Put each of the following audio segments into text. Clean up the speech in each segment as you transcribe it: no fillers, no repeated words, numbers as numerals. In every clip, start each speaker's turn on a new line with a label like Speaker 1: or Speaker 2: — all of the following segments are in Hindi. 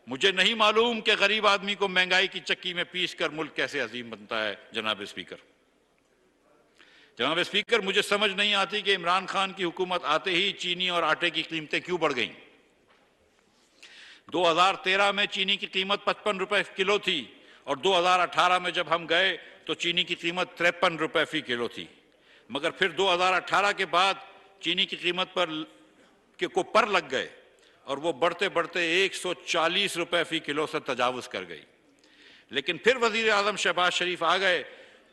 Speaker 1: मुझे नहीं मालूम कि गरीब आदमी को महंगाई की चक्की में पीस कर मुल्क कैसे अजीम बनता है। जनाब स्पीकर, मुझे समझ नहीं आती कि इमरान खान की हुकूमत आते ही चीनी और आटे की कीमतें क्यों बढ़ गईं। 2013 में चीनी की कीमत 55 रुपए किलो थी और 2018 में जब हम गए तो चीनी की कीमत 53 रुपए फी किलो थी। मगर फिर 2018 के बाद चीनी की कीमत पर लग गए और वो बढ़ते बढ़ते 140 रुपए फी किलो से तजावुज कर गई। लेकिन फिर वजीर आजम शहबाज शरीफ आ गए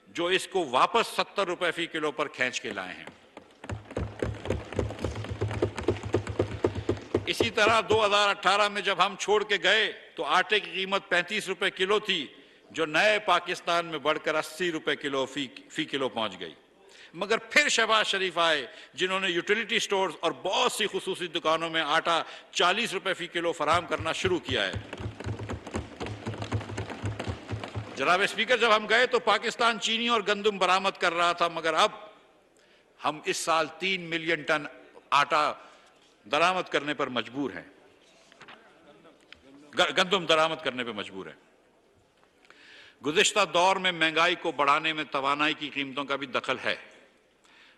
Speaker 1: जो इसको वापस 70 रुपए फी किलो पर खींच के लाए हैं। इसी तरह 2018 में जब हम छोड़ के गए तो आटे की कीमत 35 रुपए किलो थी, जो नए पाकिस्तान में बढ़कर 80 रुपए किलो फी किलो पहुंच गई। मगर फिर शहबाज शरीफ आए जिन्होंने यूटिलिटी स्टोर्स और बहुत सी खुसूसी दुकानों में आटा 40 रुपए फी किलो फराहम करना शुरू किया है। जनाब स्पीकर, जब हम गए तो पाकिस्तान चीनी और गंदम बरामद कर रहा था, मगर अब हम इस साल 3 मिलियन टन आटा दरामद करने पर मजबूर हैं, गंदम दरामद करने पर मजबूर हैं। गुज़िश्ता दौर में महंगाई को बढ़ाने में तवानाई की कीमतों का भी दखल है।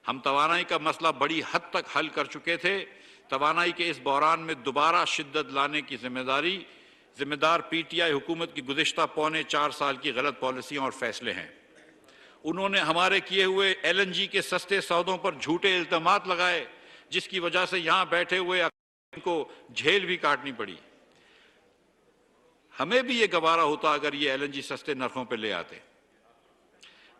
Speaker 1: हम तवानाई का मसला बड़ी हद तक हल कर चुके थे। तवानाई के इस बहरान में दोबारा शिद्दत लाने की जिम्मेदार पीटीआई हुकूमत की गुज़िश्ता पौने 4 साल की गलत पॉलिसियां और फैसले हैं। उन्होंने हमारे किए हुए LNG के सस्ते सौदों पर झूठे इल्ज़ामात लगाए, जिसकी वजह से यहां बैठे हुए को झेल भी काटनी पड़ी। हमें भी ये गवारा होता अगर ये LNG सस्ते नरखों पर ले आते,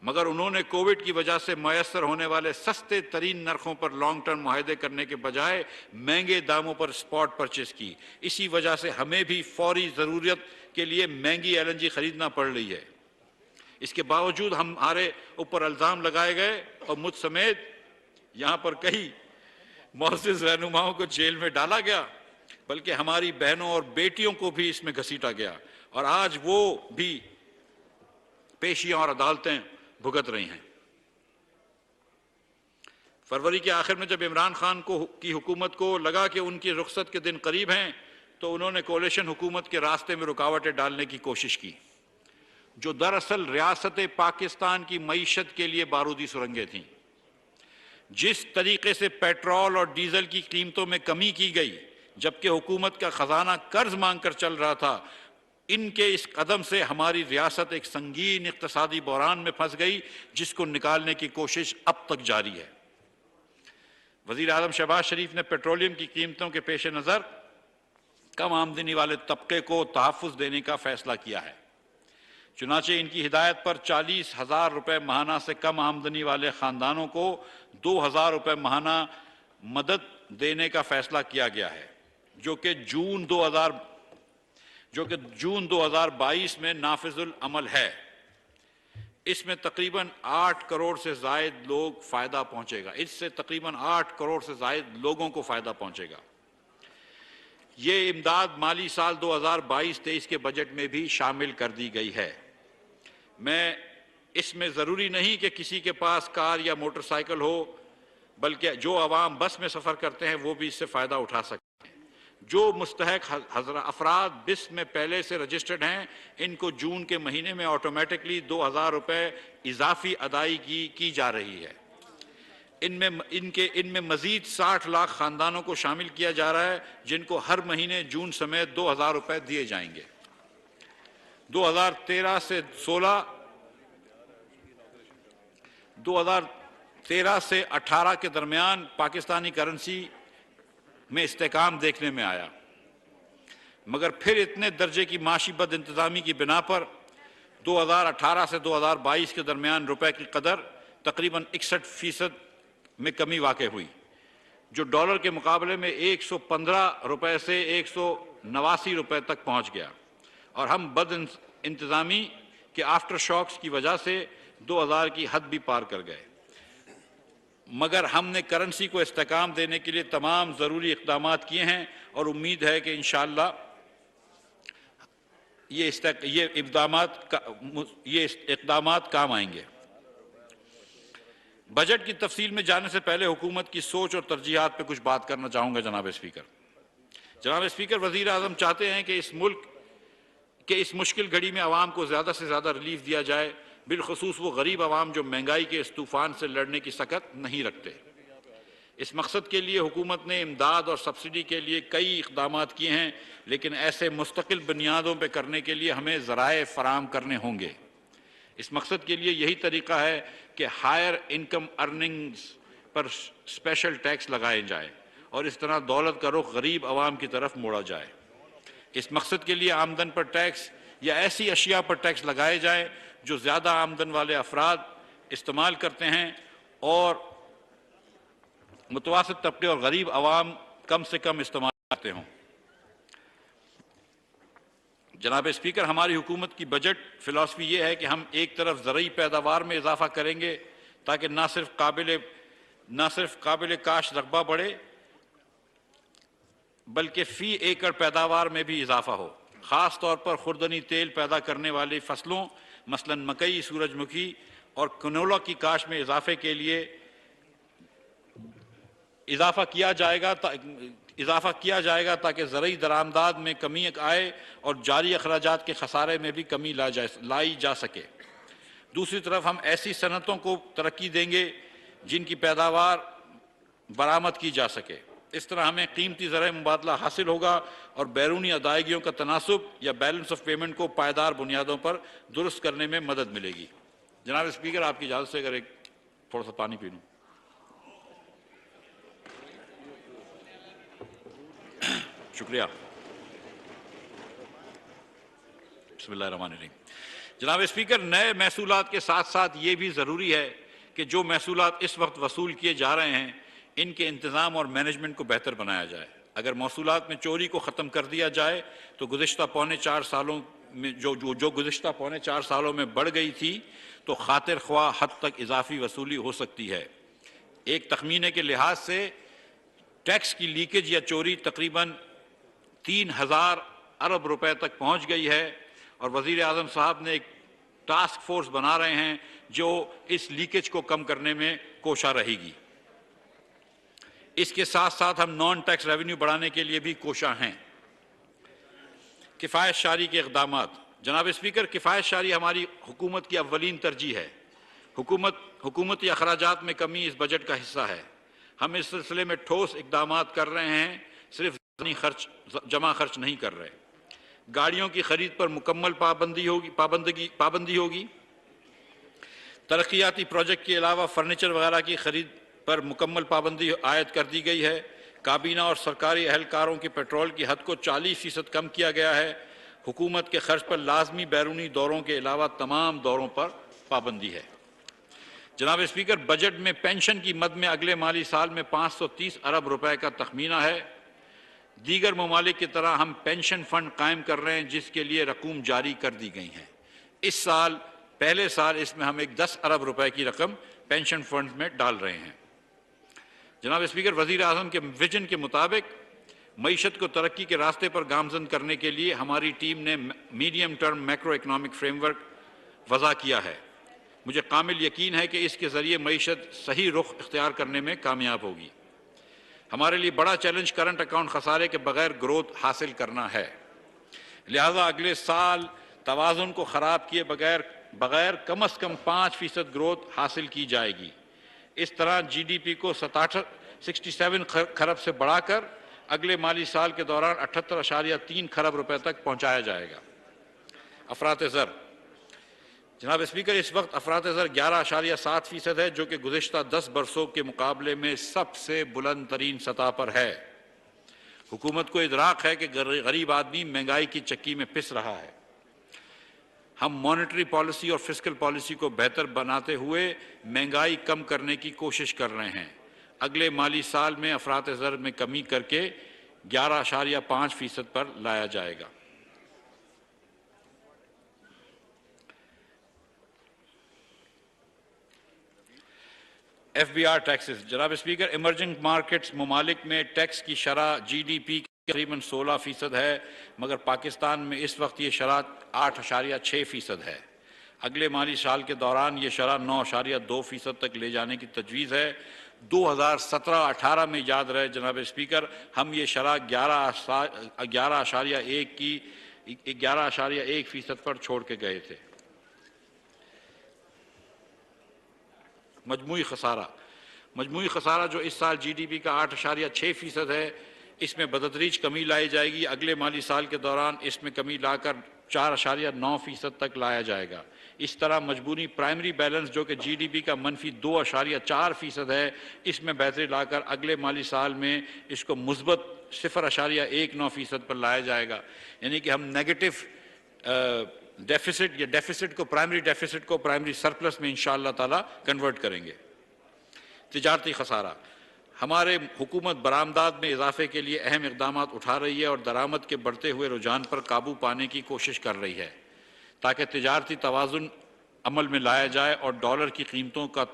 Speaker 1: मगर उन्होंने कोविड की वजह से मैसर होने वाले सस्ते तरीन नरखों पर लॉन्ग टर्म मुआहदे करने के बजाय महंगे दामों पर स्पॉट परचेज की। इसी वजह से हमें भी फौरी ज़रूरत के लिए महंगी LNG खरीदना पड़ रही है। इसके बावजूद हमारे ऊपर इल्ज़ाम लगाए गए और मुझ समेत यहाँ पर कई मुअज़्ज़िज़ रहनुमाओं को जेल में डाला गया, बल्कि हमारी बहनों और बेटियों को भी इसमें घसीटा गया और आज वो भी पेशियां और अदालतें भुगत रही हैं। फरवरी के आखिर में जब इमरान खान की हुकूमत को लगा कि उनकी रुखसत के दिन करीब हैं, तो उन्होंने कोalition हुकूमत के रास्ते में रुकावटें डालने की कोशिश की, जो दरअसल रियासत पाकिस्तान की मईशत के लिए बारूदी सुरंगें थीं। जिस तरीके से पेट्रोल और डीजल की कीमतों में कमी की गई, जबकि हुकूमत का खजाना कर्ज मांगकर चल रहा था, इनके इस कदम से हमारी रियासत एक संगीन इक्तिसादी बहरान में फंस गई, जिसको निकालने की कोशिश अब तक जारी है। वज़ीर आज़म शहबाज शरीफ ने पेट्रोलियम की कीमतों के पेश नज़र कम आमदनी वाले तबके को तहफ़्फ़ुज़ देने का फैसला किया है। चुनाचे इनकी हिदायत पर 40,000 रुपये माहाना से कम आमदनी वाले ख़ानदानों को 2,000 रुपये माहाना मदद देने का फैसला किया गया है, जो कि जून 2022 में नाफिजुल अमल है। इसमें तकरीबन 8 करोड़ से ज़ायद लोग फ़ायदा पहुंचेगा। इससे तकरीबन 8 करोड़ से ज़ायद लोगों को फ़ायदा पहुंचेगा। ये इमदाद माली साल 2022-23 के बजट में भी शामिल कर दी गई है। मैं इसमें ज़रूरी नहीं कि किसी के पास कार या मोटरसाइकिल हो, बल्कि जो आवाम बस में सफ़र करते हैं वो भी इससे फ़ायदा उठा सकते हैं। जो मुस्तहक अफराद बिस में पहले से रजिस्टर्ड हैं, इनको जून के महीने में ऑटोमेटिकली 2,000 रुपये इजाफी अदायगी की जा रही है। इनमें मजीद 60 लाख ख़ानदानों को शामिल किया जा रहा है, जिनको हर महीने जून समेत 2,000 रुपये दिए जाएंगे। 2013 से 18 के दरमियान पाकिस्तानी करेंसी में इस्तेकाम देखने में आया, मगर फिर इतने दर्जे की माशी बद इंतज़ामी की बिना पर 2018 से 2022 के दरमियान रुपए की कदर तकरीबन 61% में कमी वाक़ हुई, जो डॉलर के मुकाबले में 115 रुपए से 189 रुपए तक पहुंच गया और हम बद इंतज़ामी के आफ्टर शॉक्स की वजह से 2000 की हद भी पार कर गए। मगर हमने करेंसी को इस्तेकाम देने के लिए तमाम ज़रूरी इक़दाम किए हैं और उम्मीद है कि इंशाअल्लाह ये इक़दाम काम आएंगे। बजट की तफसील में जाने से पहले हुकूमत की सोच और तरजीहात पर कुछ बात करना चाहूँगा। जनाब स्पीकर, वज़ीर आज़म चाहते हैं कि इस मुल्क कि इस मुश्किल घड़ी में आवाम को ज़्यादा से ज़्यादा रिलीफ दिया जाए, बिलखसूस वो गरीब आवाम जो महंगाई के इस तूफ़ान से लड़ने की सकत नहीं रखते। इस मकसद के लिए हुकूमत ने इमदाद और सब्सिडी के लिए कई इक़दामात किए हैं, लेकिन ऐसे मुस्तकिल बुनियादों पर करने के लिए हमें ज़राए फ़राहम करने होंगे। इस मकसद के लिए यही तरीका है कि हायर इनकम अर्निंग्स पर स्पेशल टैक्स लगाए जाए और इस तरह दौलत का रुख गरीब आवाम की तरफ मोड़ा जाए। इस मकसद के लिए आमदन पर टैक्स या ऐसी अशिया पर टैक्स लगाए जाए जो ज़्यादा आमदन वाले अफराद इस्तेमाल करते हैं और मुतवासित तबके और गरीब आवाम कम से कम इस्तेमाल करते हों। जनाब स्पीकर, हमारी हुकूमत की बजट फिलॉसफी ये है कि हम एक तरफ ज़रई पैदावार में इजाफा करेंगे ताकि न सिर्फ काबिल काश रकबा बढ़े बल्कि फ़ी एकड़ पैदावार में भी इजाफा हो। ख़ास तौर पर खुर्दनी तेल पैदा करने वाली फसलों मसलन मकई, सूरजमुखी और कनोला की काश में इजाफे के लिए इजाफा किया जाएगा ताकि ज़रई दरामदाद में कमी आए और जारी अखराजात के खसारे में भी कमी लाई जा सके। दूसरी तरफ हम ऐसी सनतों को तरक्की देंगे जिनकी पैदावार बरामद की जा सके। इस तरह हमें कीमती ज़राए मुबादला हासिल होगा और बैरूनी अदायगियों का तनासुब या बैलेंस ऑफ पेमेंट को पायदार बुनियादों पर दुरुस्त करने में मदद मिलेगी। जनाब स्पीकर, आपकी इजाज़त से अगर थोड़ा सा पानी पी लूँ। शुक्रिया। बिस्मिल्लाहिर्रहमानिर्रहीम। जनाब स्पीकर, नए महसूलात के साथ साथ ये भी ज़रूरी है कि जो महसूलात इस वक्त वसूल किए जा रहे हैं इनके इंतज़ाम और मैनेजमेंट को बेहतर बनाया जाए। अगर महसूलात में चोरी को ख़त्म कर दिया जाए तो गुज़िश्ता पौने 4 सालों में जो गुज़िश्ता पौने 4 सालों में बढ़ गई थी तो खातिर ख्वाह हद तक इजाफी वसूली हो सकती है। एक तखमीने के लिहाज से टैक्स की लीकेज या चोरी तकरीबन 3000 अरब रुपए तक पहुंच गई है और वज़ीर आज़म साहब ने एक टास्क फोर्स बना रहे हैं जो इस लीकेज को कम करने में कोशा रहेगी। इसके साथ साथ हम नॉन टैक्स रेवेन्यू बढ़ाने के लिए भी कोशा हैं। किफ़ायत शारी के इक़दामात। जनाब स्पीकर, किफ़ायत शारी हमारी हुकूमत की अव्वलीन तरजीह है। हुकूमती अखराजात में कमी इस बजट का हिस्सा है। हम इस सिलसिले में ठोस इक़दामात कर रहे हैं, सिर्फ जमा खर्च नहीं कर रहे। गाड़ियों की खरीद पर मुकम्मल पाबंदी होगी। तरक्याती प्रोजेक्ट के अलावा फर्नीचर वगैरह की खरीद पर मुकम्मल पाबंदी आयद कर दी गई है। काबीना और सरकारी अहलकारों की पेट्रोल की हद को 40% कम किया गया है। हुकूमत के खर्च पर लाजमी बैरूनी दौरों के अलावा तमाम दौरों पर पाबंदी है। जनाब स्पीकर, बजट में पेंशन की मद में अगले माली साल में 530 अरब रुपए का तखमीना है। दीगर ममालिक की तरह हम पेंशन फंड कायम कर रहे हैं जिसके लिए रकूम जारी कर दी गई हैं। इस साल पहले साल इसमें हम एक 10 अरब रुपए की रकम पेंशन फंड में डाल रहे हैं। जनाब स्पीकर, वज़ीर आज़म के विजन के मुताबिक मईशत को तरक्की के रास्ते पर गामजन करने के लिए हमारी टीम ने medium term macro economic framework वज़ा किया है। मुझे कामिल यकीन है कि इसके ज़रिए मईशत सही रुख इख्तियार करने में कामयाब होगी। हमारे लिए बड़ा चैलेंज करंट अकाउंट खसारे के बगैर ग्रोथ हासिल करना है। लिहाजा अगले साल तवाज़ुन को ख़राब किए बगैर कम अज़ कम 5% ग्रोथ हासिल की जाएगी। इस तरह GDP को 67 खरब से बढ़ाकर अगले माली साल के दौरान 78.3 खरब रुपए तक पहुँचाया जाएगा। अफरात ज़र। जनाब स्पीकर, इस वक्त अफरात ज़र 11.7% है जो कि गुज़िश्ता 10 बरसों के मुकाबले में सबसे बुलंद तरीन सतह पर है। हुकूमत को इदराक है कि गरीब आदमी महंगाई की चक्की में पिस रहा है। हम मॉनेटरी पॉलिसी और फिस्कल पॉलिसी को बेहतर बनाते हुए महंगाई कम करने की कोशिश कर रहे हैं। अगले माली साल में अफरात ज़र में कमी करके 11.5% पर लाया जाएगा। FBR taxes. जनाब स्पीकर, इमर्जिंग मार्केट्स ममालिक में टैक्स की शरह GDP तकरीबन 16% है, मगर पाकिस्तान में इस वक्त ये शरह 8.6% है। अगले माली साल के दौरान ये शरह 9.2% तक ले जाने की तजवीज़ है। 2017-18 में याद रहे जनाब स्पीकर, हम ये शरह 11.1 की 11.1% पर छोड़ के गए थे। मजमूई खसारा जो इस साल GDP का 8.6% है, इसमें बतदरीज कमी लाई जाएगी। अगले माली साल के दौरान इसमें कमी लाकर 4.9% तक लाया जाएगा। इस तरह मजबूरी प्राइमरी बैलेंस जो कि GDP का मनफी 2.4% है, इसमें बेहतरी लाकर अगले माली साल में इसको मुस्बत 0.19% पर लाया जाएगा। यानी कि हम नेगेटिव डेफिसिट या प्राइमरी डेफिसिट को प्राइमरी सरप्लस में इंशाअल्लाह ताला कन्वर्ट करेंगे। तिजारती खसारा, हमारे हुकूमत बरामदात में इजाफे के लिए अहम इकदाम उठा रही है और दरामद के बढ़ते हुए रुझान पर काबू पाने की कोशिश कर रही है ताकि तिजारती तवाज़ुन अमल में लाया जाए और डॉलर की कीमतों का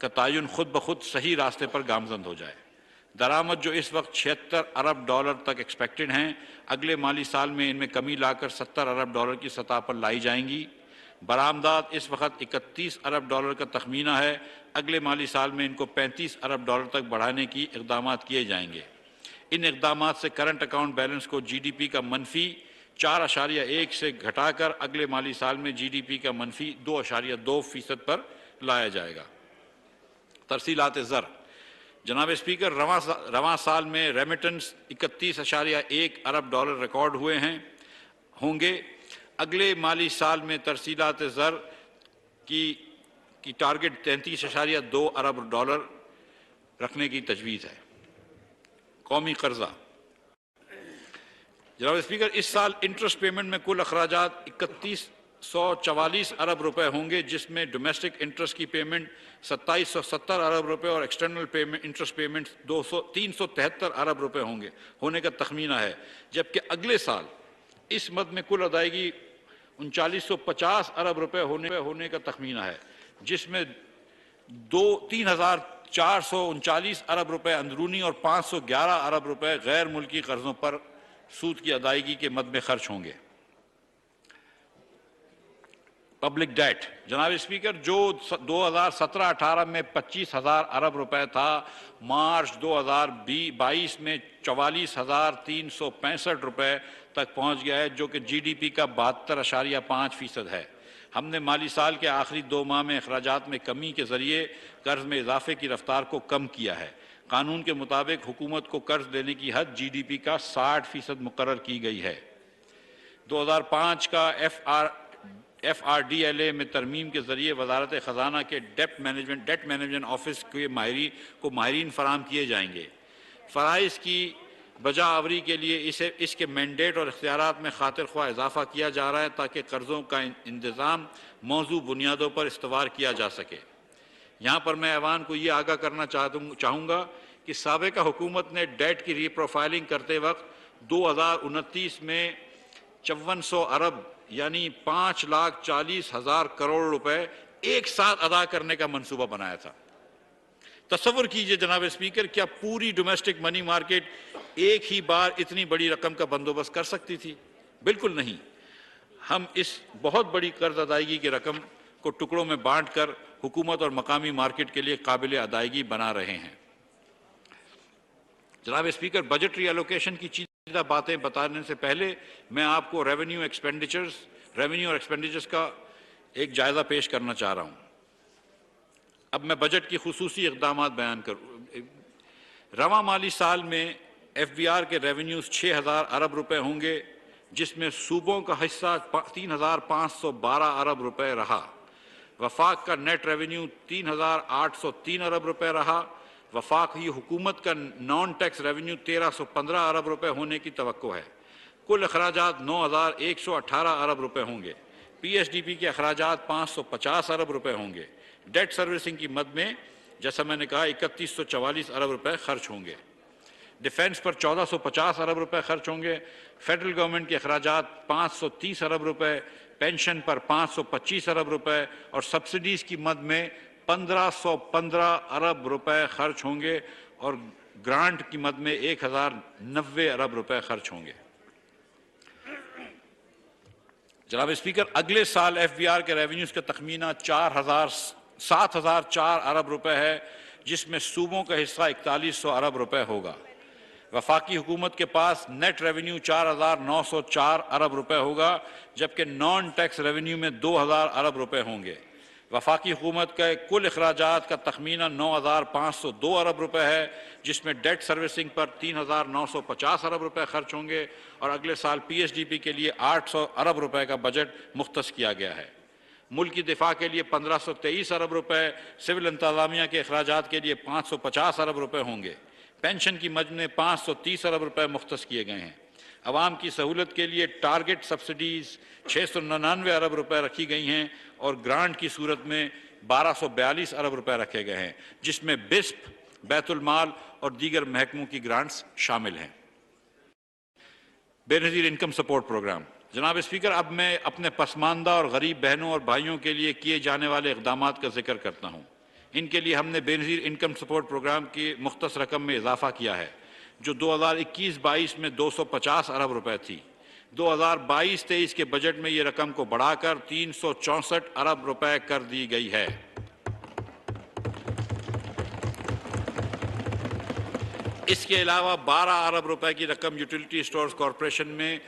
Speaker 1: तयन खुद ब खुद सही रास्ते पर गामजद हो जाए। दरामद जो इस वक्त $76 अरब तक एक्सपेक्टेड हैं, अगले माली साल में इनमें कमी लाकर $70 अरब की सतह पर लाई जाएंगी। बरामदात इस वक्त $31 अरब का तखमीना है, अगले माली साल में इनको $35 अरब तक बढ़ाने की इकदाम किए जाएंगे। इन इकदाम से करंट अकाउंट बैलेंस को GDP का मनफी 4.1 से घटाकर अगले माली साल में GDP का मनफी 2.2% पर लाया जाएगा। तरसीलात ज़र, जनाब स्पीकर, रवां साल में रेमिटेंस 31.1 अरब रिकॉर्ड हुए होंगे। अगले माली साल में तरसीलात ज़र की टारगेट 33.2 अरब रखने की तजवीज़ है। कौमी कर्जा, जनाब स्पीकर, इस साल इंटरेस्ट पेमेंट में कुल अखराजात 3144 अरब रुपए होंगे, जिसमें डोमेस्टिक इंटरेस्ट की पेमेंट 2770 अरब रुपए और एक्सटर्नल इंटरेस्ट पेमेंट 373 अरब रुपए होने का तखमीना है। जबकि अगले साल इस मद में कुल अदायगी 3950 अरब रुपए होने का तखमीना है, जिसमें 3439 अरब रुपए अंदरूनी और 511 अरब रुपए गैर मुल्की कर्जों पर सूद की अदायगी के मद में खर्च होंगे। पब्लिक डेट, जनाब स्पीकर, जो 2017-18 में 25,000 अरब रुपए था, मार्च 2022 में 44,365 रुपए तक पहुंच गया है, जो कि GDP का 72.5% है। हमने माली साल के आखिरी 2 माह में अखराजात में कमी के जरिए कर्ज में इजाफे की रफ्तार को कम किया है। कानून के मुताबिक हुकूमत को कर्ज देने की हद GDP का 60% मुकर्रर की गई है। 2005 का FRDLA में तरमीम के जरिए वजारत ख़जाना के डेट मैनेजमेंट ऑफिस के माहिरीन फराम किए जाएंगे। फ़राइज़ की बजा आवरी के लिए इसके मैंडेट और इख्तियारात में खातिर ख्वाह इजाफा किया जा रहा है ताकि कर्ज़ों का इंतज़ाम मौजू बुनियादों पर इस्तवार किया जा सके। यहाँ पर मैं ऐवान को ये आगाह करना चाहूँगा कि साबिक़ा हुकूमत ने डेट की रीप्रोफाइलिंग करते वक्त 2029 में 5400 अरब यानी 5,40,000 करोड़ रुपए एक साथ अदा करने का मंसूबा बनाया था। तस्वुर कीजिए जनाब स्पीकर, क्या पूरी डोमेस्टिक मनी मार्केट एक ही बार इतनी बड़ी रकम का बंदोबस्त कर सकती थी? बिल्कुल नहीं। हम इस बहुत बड़ी कर्ज अदायगी की रकम को टुकड़ों में बांटकर हुकूमत और मकामी मार्केट के लिए काबिल अदायगी बना रहे हैं। जनाब स्पीकर, बजटरी एलोकेशन की चीज़ बातें बताने से पहले मैं आपको रेवेन्यू और एक्सपेंडिचर्स का एक जायजा पेश करना चाह रहा हूं। अब मैं बजट की खुसूसी इक़दामात बयान करूं। रवां माली साल में FBR के रेवेन्यूज 6,000 अरब रुपए होंगे, जिसमें सूबों का हिस्सा 3,512 अरब रुपए रहा। वफाक का नेट रेवेन्यू 3,803 अरब रुपए रहा। वफाकी हुकूमत का नॉन टैक्स रेवेन्यू 1,315 अरब रुपए होने की तवक्को है। कुल अखराजात 9,118 अरब रुपए होंगे। PSDP के अखराजात 550 अरब रुपए होंगे। डेट सर्विसिंग की मद में, जैसा मैंने कहा, 3144 अरब रुपए खर्च होंगे। डिफेंस पर 1450 अरब रुपए खर्च होंगे। फेडरल गवर्नमेंट के अखराजात 530 अरब रुपए, पेंशन पर 525 अरब रुपए और सब्सिडीज की मद में 1515 अरब रुपए खर्च होंगे और ग्रांट की मद में 1090 अरब रुपए खर्च होंगे। जनाब स्पीकर, अगले साल FBR के रेवेन्यूज का तखमीना 7,004 अरब रुपए है, जिसमें सूबों का हिस्सा 4100 अरब रुपए होगा। वफाकी हुकूमत के पास नेट रेवेन्यू 4,904 अरब रुपए होगा, जबकि नॉन टैक्स रेवेन्यू में 2,000 अरब रुपए होंगे। वफाकी हुकूमत के कुल अखराजात का तखमीना 9,502 अरब रुपए है, जिसमें डेट सर्विसिंग पर 3,950 अरब रुपए खर्च होंगे और अगले साल PSDP के लिए 800 अरब रुपए का बजट मुख्तस किया गया है। मुल्क की दिफा के लिए 1523 अरब रुपए, सिविल इंतजामिया के अखराजात के लिए 550 अरब रुपए होंगे। पेंशन की मद में 530 अरब रुपए मुख्तस किए गए हैं। अवाम की सहूलत के लिए टारगेट सब्सिडीज़ 699 अरब रुपए रखी गई हैं और ग्रांट की सूरत में 1242 अरब रुपए रखे गए हैं, जिसमें बिस्प, बैतुल माल और दीगर महकमों की ग्रांट्स शामिल हैं। Benazir income support program. जनाब स्पीकर, अब मैं अपने पसमानदा और गरीब बहनों और भाइयों के लिए किए जाने वाले इक़दामात का जिक्र करता हूँ। इनके लिए हमने बेनज़ीर इनकम सपोर्ट प्रोग्राम की मुख्तस रकम में इजाफा किया है, जो 2021-22 में 250 अरब रुपए थी। 2022-23 के बजट में ये रकम को बढ़ाकर 364 अरब रुपए कर दी गई है। इसके अलावा 12 अरब रुपए की रकम यूटिलिटी स्टोर्स कॉरपोरेशन में